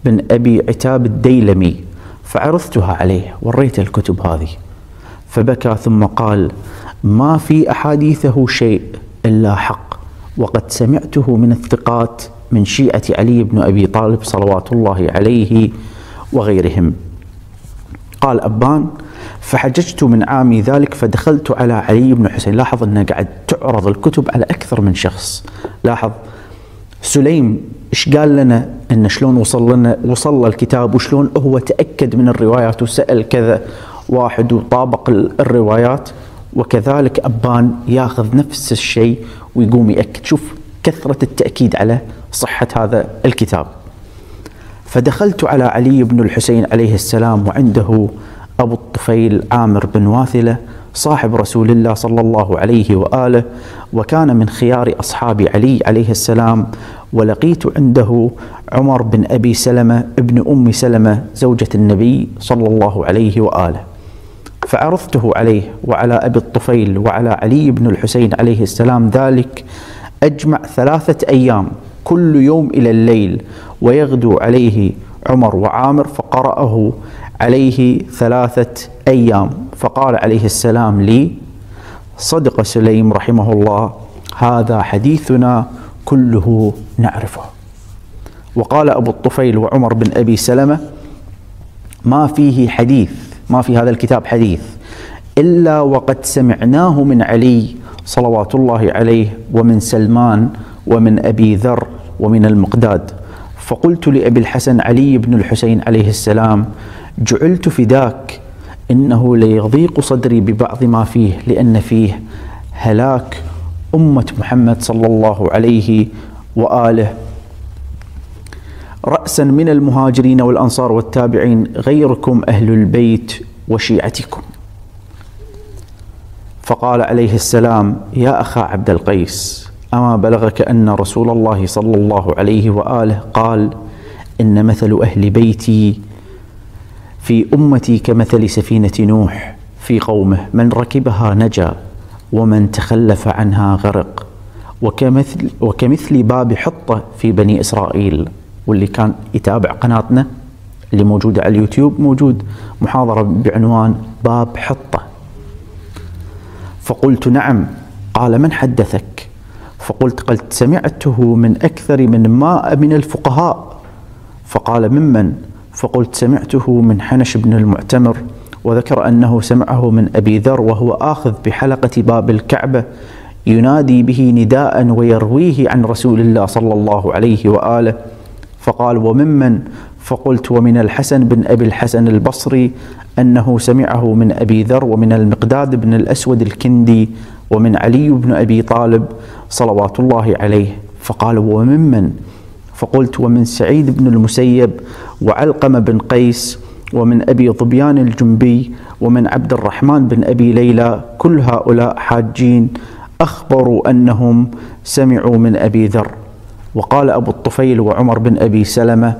بن أبي عتاب الديلمي، فعرضتها عليه، وريت الكتب هذه، فبكى ثم قال: ما في أحاديثه شيء إلا حق، وقد سمعته من الثقات من شيعة علي بن أبي طالب صلوات الله عليه وغيرهم. قال أبان: فحججت من عامي ذلك فدخلت على علي بن حسين. لاحظ أنه قاعد تعرض الكتب على أكثر من شخص. لاحظ سليم إيش قال لنا، أن شلون وصل الكتاب، وشلون هو تأكد من الروايات وسأل كذا واحد وطابق الروايات، وكذلك أبان ياخذ نفس الشيء ويقوم يأكد. شوف كثرة التأكيد على صحة هذا الكتاب. فدخلت على علي بن الحسين عليه السلام وعنده أبو الطفيل عامر بن واثلة صاحب رسول الله صلى الله عليه وآله، وكان من خيار أصحاب علي عليه السلام. ولقيت عنده عمر بن أبي سلمة ابن أم سلمة زوجة النبي صلى الله عليه وآله، فعرضته عليه وعلى أبي الطفيل وعلى علي بن الحسين عليه السلام ذلك أجمع 3 أيام، كل يوم إلى الليل، ويغدو عليه عمر وعامر، فقرأه عليه 3 أيام. فقال عليه السلام لي: صدق سليم رحمه الله، هذا حديثنا كله نعرفه. وقال أبو الطفيل وعمر بن أبي سلمة: ما فيه حديث، ما في هذا الكتاب حديث إلا وقد سمعناه من علي صلوات الله عليه، ومن سلمان، ومن أبي ذر، ومن المقداد. فقلت لأبي الحسن علي بن الحسين عليه السلام: جعلت فداك، إنه ليضيق صدري ببعض ما فيه، لأن فيه هلاك أمة محمد صلى الله عليه وآله رأسا من المهاجرين والأنصار والتابعين، غيركم أهل البيت وشيعتكم. فقال عليه السلام: يا أخا عبد القيس، أما بلغك أن رسول الله صلى الله عليه وآله قال: إن مثل أهل بيتي في أمتي كمثل سفينة نوح في قومه، من ركبها نجا ومن تخلف عنها غرق، وكمثل باب حطة في بني إسرائيل. واللي كان يتابع قناتنا اللي موجودة على اليوتيوب، موجود محاضرة بعنوان باب حطة. فقلت: نعم. قال: من حدثك؟ فقلت: قد سمعته من أكثر من 100 من الفقهاء. فقال: ممن؟ فقلت: سمعته من حنش بن المعتمر، وذكر أنه سمعه من أبي ذر وهو آخذ بحلقة باب الكعبة ينادي به نداء ويرويه عن رسول الله صلى الله عليه وآله. فقال: وممن؟ فقلت: ومن الحسن بن أبي الحسن البصري أنه سمعه من أبي ذر، ومن المقداد بن الأسود الكندي، ومن علي بن أبي طالب صلوات الله عليه. فقال: وممن؟ فقلت: ومن سعيد بن المسيب، وعلقمة بن قيس، ومن أبي ظبيان الجنبي، ومن عبد الرحمن بن أبي ليلى، كل هؤلاء حاجين أخبروا أنهم سمعوا من أبي ذر. وقال أبو الطفيل وعمر بن أبي سلمة: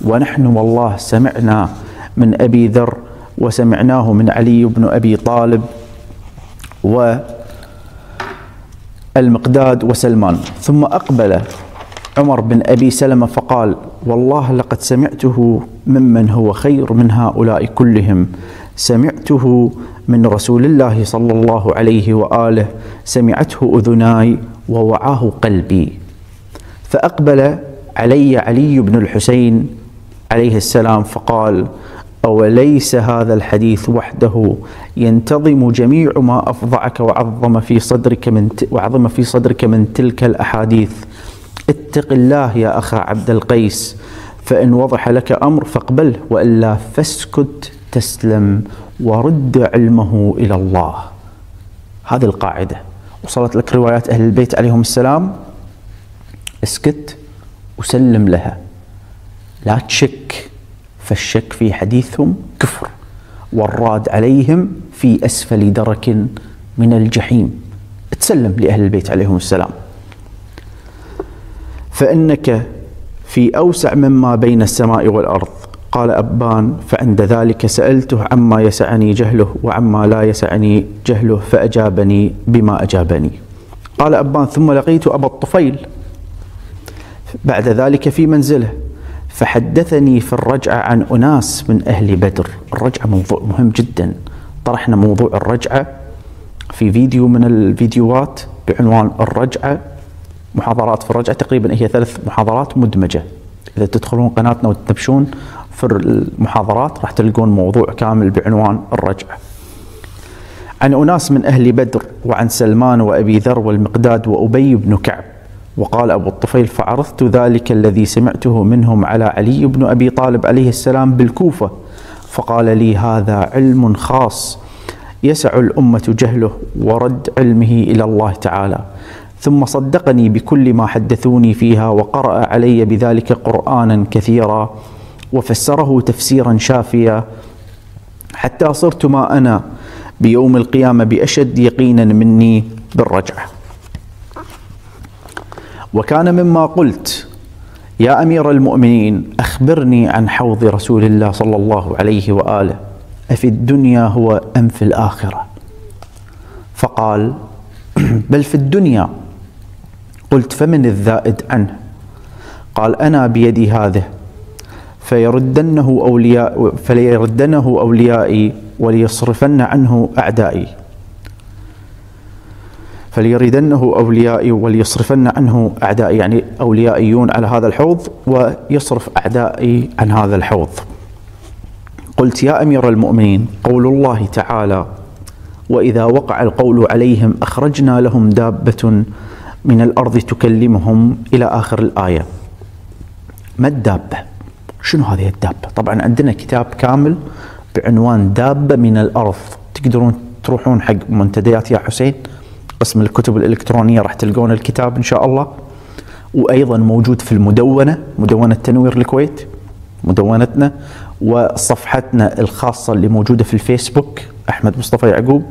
ونحن والله سمعنا من أبي ذر، وسمعناه من علي بن أبي طالب والمقداد وسلمان. ثم أقبل عمر بن أبي سلمة فقال: والله لقد سمعته ممن هو خير من هؤلاء كلهم، سمعته من رسول الله صلى الله عليه وآله، سمعته أذناي ووعاه قلبي. فأقبل علي علي بن الحسين عليه السلام فقال: أوليس هذا الحديث وحده ينتظم جميع ما أفضعك وعظم في صدرك من تلك الأحاديث؟ اتق الله يا أخا عبد القيس، فإن وضح لك أمر فاقبله، وإلا فاسكت تسلم ورد علمه إلى الله. هذه القاعدة وصلت لك روايات أهل البيت عليهم السلام، اسكت وسلم لها، لا تشك، فالشك في حديثهم كفر، والراد عليهم في أسفل درك من الجحيم. تسلم لأهل البيت عليهم السلام، فإنك في أوسع مما بين السماء والأرض. قال أبان: فعند ذلك سألته عما يسعني جهله وعما لا يسعني جهله، فأجابني بما أجابني. قال أبان: ثم لقيت أبا الطفيل بعد ذلك في منزله، فحدثني في الرجعة عن أناس من أهل بدر. الرجعة موضوع مهم جدا، طرحنا موضوع الرجعة في فيديو من الفيديوهات بعنوان الرجعة، محاضرات في الرجعة، تقريبا هي 3 محاضرات مدمجة. إذا تدخلون قناتنا وتنبشون في المحاضرات راح تلقون موضوع كامل بعنوان الرجعة. عن أناس من أهل بدر، وعن سلمان وأبي ذر والمقداد وأبي بن كعب. وقال أبو الطفيل: فعرضت ذلك الذي سمعته منهم على علي بن أبي طالب عليه السلام بالكوفة، فقال لي: هذا علم خاص يسع الأمة جهله ورد علمه إلى الله تعالى. ثم صدقني بكل ما حدثوني فيها، وقرأ علي بذلك قرآنا كثيرا، وفسره تفسيرا شافيا، حتى صرت ما أنا بيوم القيامة بأشد يقينا مني بالرجعة. وكان مما قلت: يا أمير المؤمنين، أخبرني عن حوض رسول الله صلى الله عليه وآله، أفي الدنيا هو أم في الآخرة؟ فقال: بل في الدنيا. قلت: فمن الذائد عنه؟ قال: أنا بيدي هذه، فليردنه أوليائي وليصرفن عنه أعدائي. يعني أوليائيون على هذا الحوض، ويصرف أعدائي عن هذا الحوض. قلت: يا أمير المؤمنين، قول الله تعالى: وإذا وقع القول عليهم أخرجنا لهم دابة من الأرض تكلمهم، إلى آخر الآية. ما الدابة؟ شنو هذه الدابة؟ طبعا عندنا كتاب كامل بعنوان دابة من الأرض، تقدرون تروحون حق منتديات يا حسين، قسم الكتب الإلكترونية راح تلقون الكتاب إن شاء الله. وأيضا موجود في المدونة، مدونة تنوير الكويت، مدونتنا، وصفحتنا الخاصة اللي موجودة في الفيسبوك أحمد مصطفى يعقوب،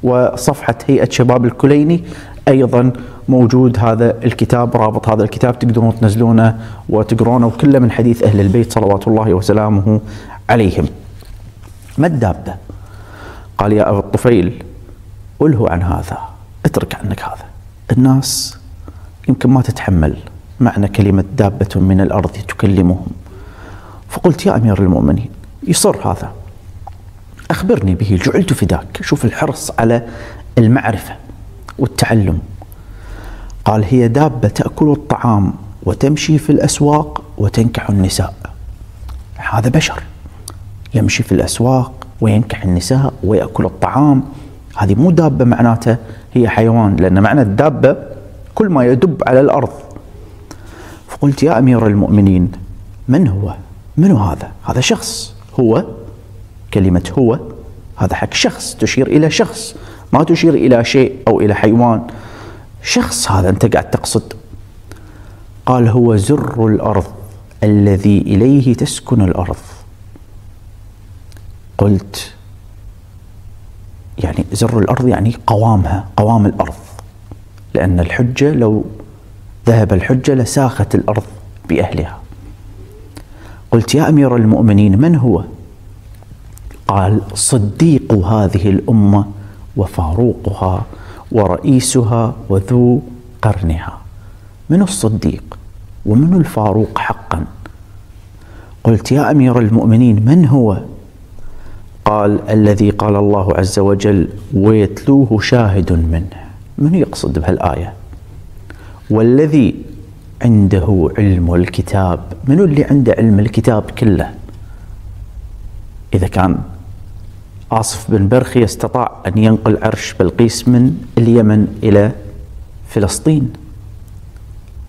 وصفحة هيئة شباب الكليني أيضا موجود هذا الكتاب. رابط هذا الكتاب تقدرون تنزلونه وتقرونه، وكله من حديث أهل البيت صلوات الله وسلامه عليهم. ما الدابة؟ قال: يا أبا الطفيل، أله عن هذا، اترك عنك هذا، الناس يمكن ما تتحمل معنى كلمة دابة من الأرض تكلمهم. فقلت: يا أمير المؤمنين، يصر هذا، أخبرني به، جعلت فداك. شوف الحرص على المعرفة والتعلم. قال: هي دابة تأكل الطعام وتمشي في الأسواق وتنكح النساء. هذا بشر يمشي في الأسواق وينكح النساء ويأكل الطعام، هذه مو دابة معناته هي حيوان، لأن معنى الدابة كل ما يدب على الأرض. فقلت: يا أمير المؤمنين، من هو؟ من هذا؟ هذا شخص، هو كلمة هو هذا حق شخص، تشير إلى شخص، ما تشير إلى شيء أو إلى حيوان، شخص هذا أنت قاعد تقصد. قال: هو زر الأرض الذي إليه تسكن الأرض. قلت: يعني زر الأرض يعني قوامها، قوام الأرض، لأن الحجة لو ذهب الحجة لساخت الأرض بأهلها. قلت: يا أمير المؤمنين، من هو؟ قال: صديق هذه الأمة وفاروقها ورئيسها وذو قرنها. من الصديق ومن الفاروق حقا؟ قلت: يا أمير المؤمنين، من هو؟ قال: الذي قال الله عز وجل: ويتلوه شاهد منه. من يقصد بهالآية؟ والذي عنده علم الكتاب. منو اللي عنده علم الكتاب كله؟ إذا كان آصف بن برخي استطاع أن ينقل عرش بلقيس من اليمن إلى فلسطين،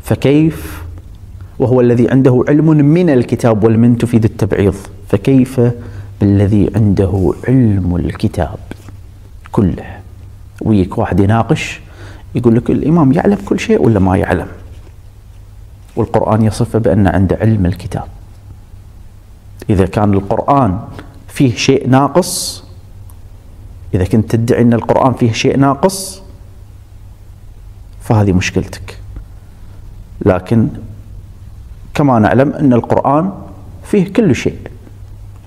فكيف وهو الذي عنده علم من الكتاب، والمن تفيد التبعيض، فكيف بالذي عنده علم الكتاب كله؟ ويك واحد يناقش يقول لك الإمام يعلم كل شيء ولا ما يعلم، والقرآن يصفه بأن عنده علم الكتاب. إذا كان القرآن فيه شيء ناقص، إذا كنت تدعي أن القرآن فيه شيء ناقص فهذه مشكلتك. لكن كما نعلم أن القرآن فيه كل شيء،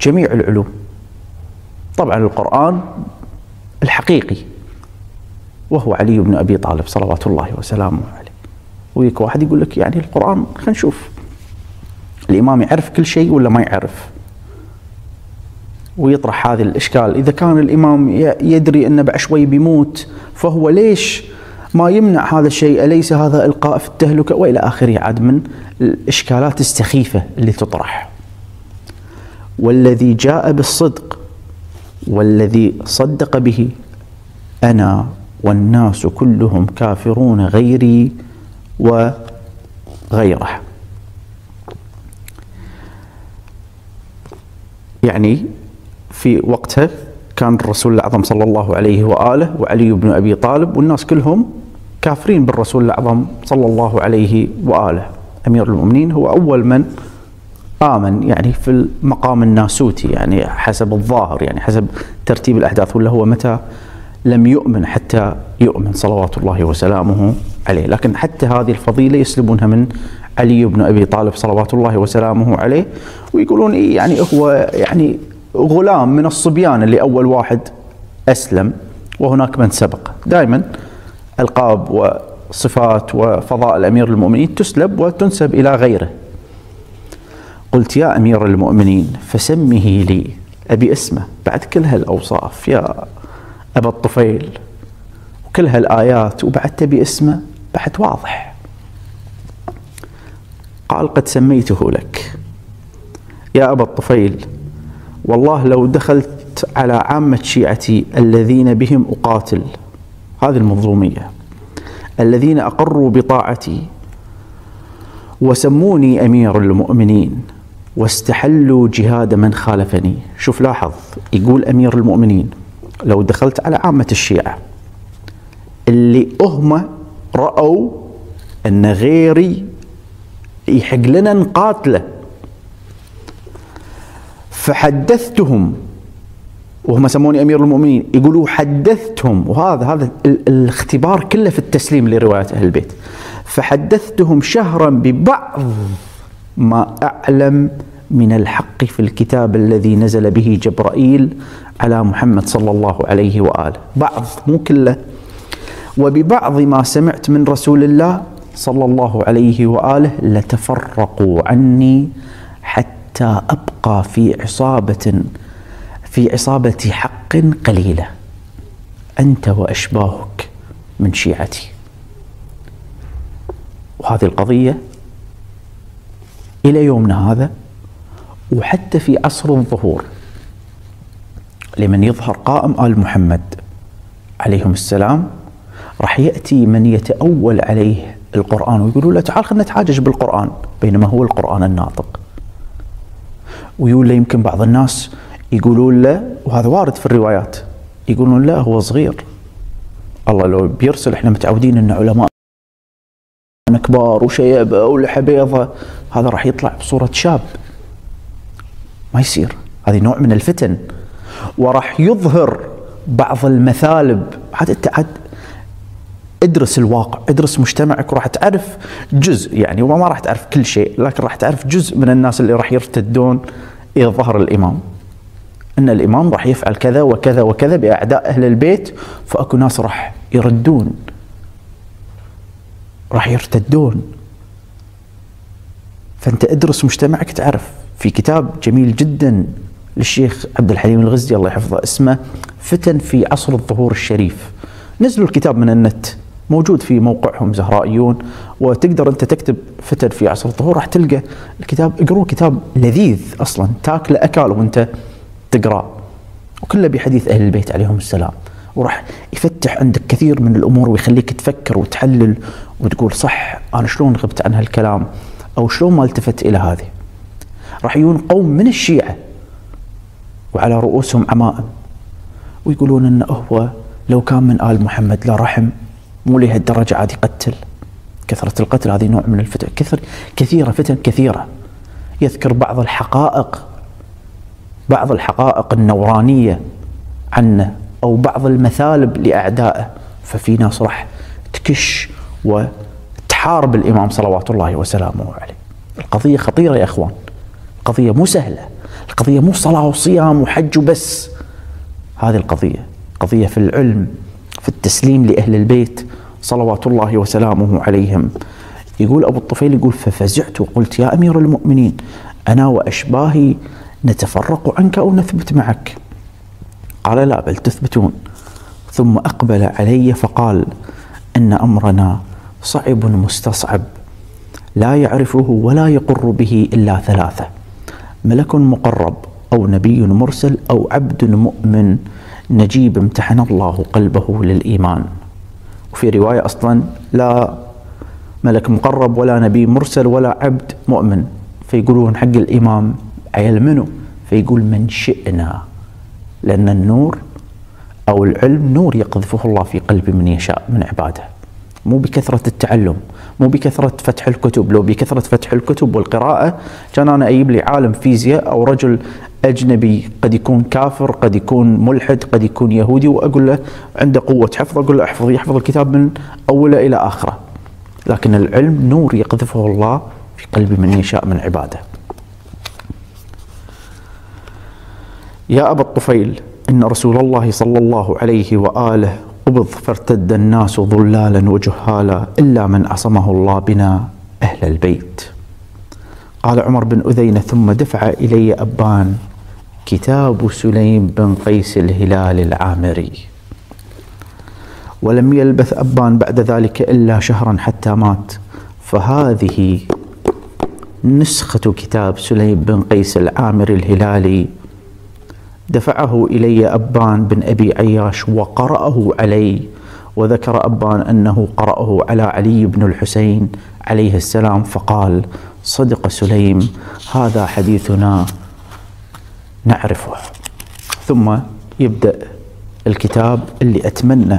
جميع العلوم. طبعا القرآن الحقيقي وهو علي بن أبي طالب صلوات الله وسلامه عليه. ويك واحد يقول لك يعني القرآن، خلينا نشوف الإمام يعرف كل شيء ولا ما يعرف، ويطرح هذا الإشكال. إذا كان الإمام يدري أنه بعد شوي بيموت، فهو ليش ما يمنع هذا الشيء؟ أليس هذا إلقاء في التهلكة؟ وإلى آخره، عاد من الإشكالات السخيفة اللي تطرح. والذي جاء بالصدق والذي صدق به أنا والناس كلهم كافرون غيري وغيره. يعني في وقتها كان الرسول الأعظم صلى الله عليه وآله وعلي بن أبي طالب والناس كلهم كافرين بالرسول الأعظم صلى الله عليه وآله. أمير المؤمنين هو أول من آمن، يعني في المقام الناسوتي، يعني حسب الظاهر، يعني حسب ترتيب الأحداث، ولا هو متى لم يؤمن حتى يؤمن صلوات الله وسلامه عليه. لكن حتى هذه الفضيلة يسلبونها من علي بن أبي طالب صلوات الله وسلامه عليه، ويقولون يعني هو يعني غلام من الصبيان اللي أول واحد أسلم، وهناك من سبق. دائما ألقاب وصفات وفضائل أمير المؤمنين تسلب وتنسب إلى غيره. قلت يا أمير المؤمنين فسمه لي، أبي اسمه بعد كل هالأوصاف يا أبا الطفيل وكل هالآيات، وبعد تبي اسمه بعد واضح. قال قد سميته لك يا أبا الطفيل، والله لو دخلت على عامة شيعتي الذين بهم أقاتل، هذه المنظومية، الذين أقروا بطاعتي وسموني أمير المؤمنين واستحلوا جهاد من خالفني. شوف لاحظ، يقول أمير المؤمنين لو دخلت على عامة الشيعة اللي هم رأوا أن غيري يحق لنا نقاتله، فحدثتهم، وهم سموني أمير المؤمنين، يقولوا حدثتهم، وهذا الاختبار كله في التسليم لرواية أهل البيت، فحدثتهم شهرا ببعض ما أعلم من الحق في الكتاب الذي نزل به جبرائيل على محمد صلى الله عليه وآله، بعض مو كله، وببعض ما سمعت من رسول الله صلى الله عليه وآله لتفرقوا عني حتى أبقى في عصابة حق قليلة، أنت وأشباهك من شيعتي. وهذه القضية إلى يومنا هذا، وحتى في عصر الظهور لمن يظهر قائم آل محمد عليهم السلام، راح يأتي من يتأول عليه القرآن ويقولوا له تعال خلنا نتحاجج بالقرآن، بينما هو القرآن الناطق. ويقول له يمكن بعض الناس يقولون له، وهذا وارد في الروايات، يقولون لا هو صغير، الله لو بيرسل، احنا متعودين ان علماء كبار وشيبة ولحى بيضة، هذا راح يطلع بصورة شاب، ما يصير، هذه نوع من الفتن، وراح يظهر بعض المثالب. حتى ادرس الواقع، ادرس مجتمعك، وراح تعرف جزء، يعني وما راح تعرف كل شيء، لكن راح تعرف جزء من الناس اللي راح يرتدون إذا ظهر الإمام، أن الإمام راح يفعل كذا وكذا وكذا بأعداء أهل البيت، فأكو ناس راح يردون، راح يرتدون. فأنت ادرس مجتمعك تعرف. في كتاب جميل جدا للشيخ عبد الحليم الغزي الله يحفظه اسمه فتن في عصر الظهور الشريف، نزلوا الكتاب من النت موجود في موقعهم زهرائيون، وتقدر أنت تكتب فتن في عصر الظهور راح تلقى الكتاب. اقروا كتاب لذيذ أصلا، تاكله أكل وأنت تقرأ، وكله بحديث أهل البيت عليهم السلام، وراح يفتح عندك كثير من الأمور ويخليك تفكر وتحلل وتقول صح أنا شلون غبت عن هالكلام أو شلون ما التفت إلى هذه. راح يجون قوم من الشيعة وعلى رؤوسهم عمائم ويقولون أنه هو لو كان من آل محمد لا رحم، مو لهالدرجة عاد يقتل. كثرة القتل هذه نوع من الفتن، كثيرة فتن كثيرة. يذكر بعض الحقائق النورانية عنه أو بعض المثالب لأعدائه، ففي ناس راح تكش وتحارب الإمام صلوات الله وسلامه عليه. القضية خطيرة يا أخوان، القضية مو سهلة، القضية مو صلاة وصيام وحج وبس. هذه القضية قضية في العلم، في التسليم لأهل البيت صلوات الله وسلامه عليهم. يقول أبو الطفيل، يقول ففزعت وقلت يا أمير المؤمنين أنا وأشباهي نتفرق عنك أو نثبت معك؟ قال لا بل تثبتون. ثم أقبل علي فقال إن أمرنا صعب مستصعب لا يعرفه ولا يقر به إلا ثلاثة: ملك مقرب أو نبي مرسل أو عبد مؤمن نجيب امتحن الله قلبه للإيمان. وفي رواية أصلا لا ملك مقرب ولا نبي مرسل ولا عبد مؤمن، فيقولون حق الإمام عيل منه؟ فيقول من شئنا، لأن النور أو العلم نور يقذفه الله في قلب من يشاء من عباده، مو بكثرة التعلم، مو بكثرة فتح الكتب. لو بكثرة فتح الكتب والقراءة كان أنا أجيب لي عالم فيزياء أو رجل أجنبي قد يكون كافر، قد يكون ملحد، قد يكون يهودي، وأقول له عنده قوة حفظ، أقول له يحفظ الكتاب من أوله إلى آخره. لكن العلم نور يقذفه الله في قلب من يشاء من عباده. يا أبا الطفيل إن رسول الله صلى الله عليه وآله قبض فارتد الناس ضلالا وجهالا إلا من عصمه الله بنا أهل البيت. قال عمر بن أذينة ثم دفع إلي أبان كتاب سليم بن قيس الهلال العامري. ولم يلبث أبان بعد ذلك إلا شهرا حتى مات. فهذه نسخة كتاب سليم بن قيس العامري الهلالي دفعه إلي أبان بن أبي عياش وقرأه علي، وذكر أبان أنه قرأه على علي بن الحسين عليه السلام فقال صدق سليم هذا حديثنا نعرفه. ثم يبدأ الكتاب اللي أتمنى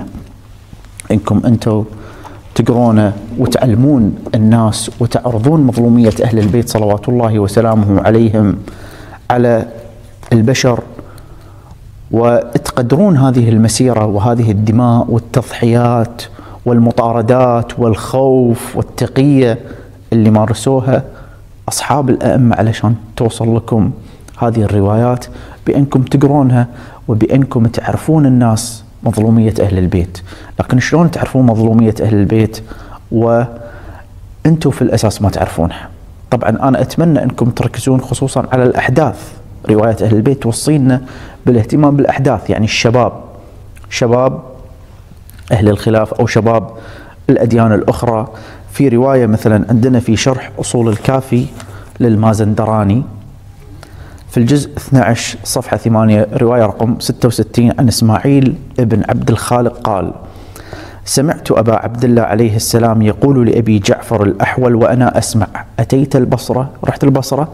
إنكم أنتم تقرونه وتعلمون الناس وتعرضون مظلومية أهل البيت صلوات الله وسلامه عليهم على البشر، وتقدرون هذه المسيرة وهذه الدماء والتضحيات والمطاردات والخوف والتقية اللي مارسوها أصحاب الأئمة علشان توصل لكم هذه الروايات، بأنكم تقرونها وبأنكم تعرفون الناس مظلومية أهل البيت. لكن شلون تعرفون مظلومية أهل البيت وأنتم في الأساس ما تعرفونها؟ طبعا أنا أتمنى أنكم تركزون خصوصا على الأحداث. رواية أهل البيت توصينا بالاهتمام بالأحداث، يعني شباب أهل الخلاف أو شباب الأديان الأخرى. في رواية مثلا عندنا في شرح أصول الكافي للمازندراني في الجزء 12 صفحة 8 رواية رقم 66 عن إسماعيل ابن عبد الخالق قال سمعت أبا عبد الله عليه السلام يقول لأبي جعفر الأحول وأنا أسمع أتيت البصرة؟ رحت البصرة؟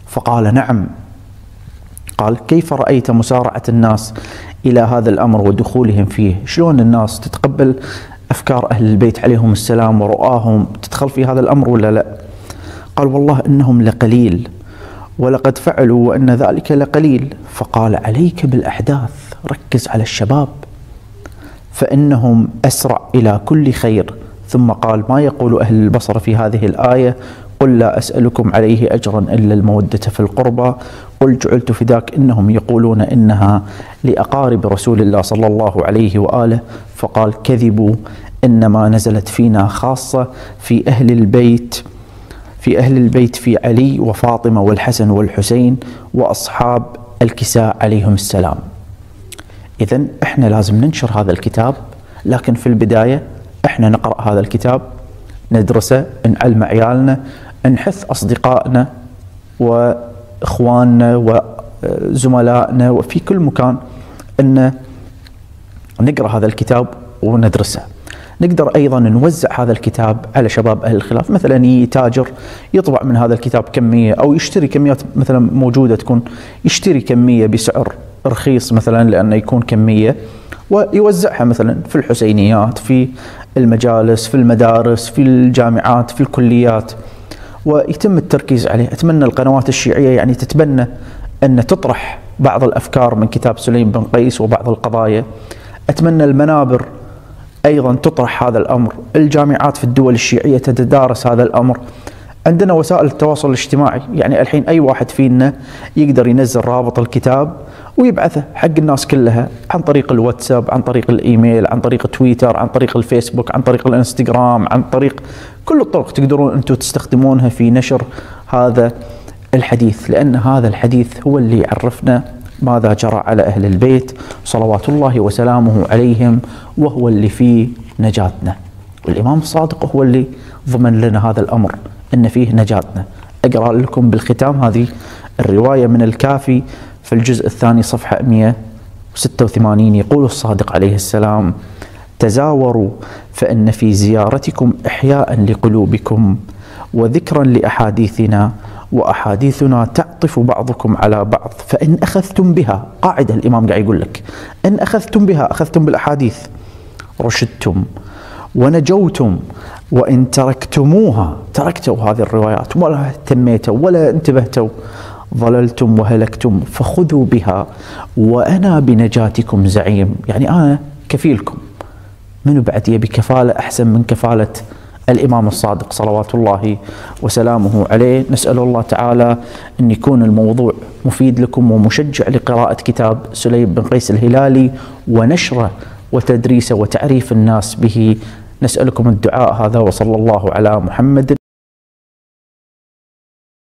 فقال نعم. قال كيف رأيت مسارعة الناس إلى هذا الأمر ودخولهم فيه؟ شلون الناس تتقبل أفكار أهل البيت عليهم السلام ورؤاهم تدخل في هذا الأمر ولا لا؟ قال والله إنهم لقليل ولقد فعلوا وأن ذلك لقليل. فقال عليك بالأحداث، ركز على الشباب فإنهم أسرع إلى كل خير. ثم قال ما يقول أهل البصرة في هذه الآية قل لا أسألكم عليه أجرا إلا المودة في القربى قل جعلت فداك. إنهم يقولون إنها لأقارب رسول الله صلى الله عليه وآله. فقال كذبوا، إنما نزلت فينا خاصة في أهل البيت في علي وفاطمة والحسن والحسين وأصحاب الكساء عليهم السلام. إذن إحنا لازم ننشر هذا الكتاب، لكن في البداية احنا نقرأ هذا الكتاب، ندرسه، نعلم عيالنا، نحث أصدقائنا وإخواننا وزملائنا وفي كل مكان أن نقرأ هذا الكتاب وندرسه. نقدر أيضا نوزع هذا الكتاب على شباب أهل الخلاف، مثلا يتاجر يطبع من هذا الكتاب كمية، أو يشتري كميات مثلا موجودة تكون، يشتري كمية بسعر رخيص مثلا لأنه يكون كمية، ويوزعها مثلا في الحسينيات، في المجالس، في المدارس، في الجامعات، في الكليات، ويتم التركيز عليه. أتمنى القنوات الشيعية يعني تتبنى أن تطرح بعض الأفكار من كتاب سليم بن قيس وبعض القضايا. أتمنى المنابر أيضا تطرح هذا الأمر، الجامعات في الدول الشيعية تتدارس هذا الأمر. عندنا وسائل التواصل الاجتماعي، يعني الحين أي واحد فينا يقدر ينزل رابط الكتاب ويبعثه حق الناس كلها عن طريق الواتساب، عن طريق الإيميل، عن طريق تويتر، عن طريق الفيسبوك، عن طريق الانستغرام، عن طريق كل الطرق تقدرون أنتم تستخدمونها في نشر هذا الحديث، لأن هذا الحديث هو اللي يعرفنا ماذا جرى على أهل البيت صلوات الله وسلامه عليهم، وهو اللي فيه نجاتنا. والإمام الصادق هو اللي ضمن لنا هذا الأمر أن فيه نجاتنا. أقرأ لكم بالختام هذه الرواية من الكافي في الجزء الثاني صفحة 186. يقول الصادق عليه السلام: تزاوروا فإن في زيارتكم إحياء لقلوبكم وذكرا لأحاديثنا، وأحاديثنا تعطف بعضكم على بعض، فإن أخذتم بها، قاعدة الإمام قاعد يقول لك، إن أخذتم بها، أخذتم بالأحاديث، رشدتم ونجوتم، وإن تركتموها، تركتوا هذه الروايات ولا اهتميتوا ولا انتبهتوا، ضللتم وهلكتم، فخذوا بها وأنا بنجاتكم زعيم. يعني أنا كفيلكم. من بعد يبي كفالة أحسن من كفالة الإمام الصادق صلوات الله وسلامه عليه؟ نسأل الله تعالى أن يكون الموضوع مفيد لكم ومشجع لقراءة كتاب سليم بن قيس الهلالي ونشره وتدريسه وتعريف الناس به. نسألكم الدعاء هذا، وصلى الله على محمد.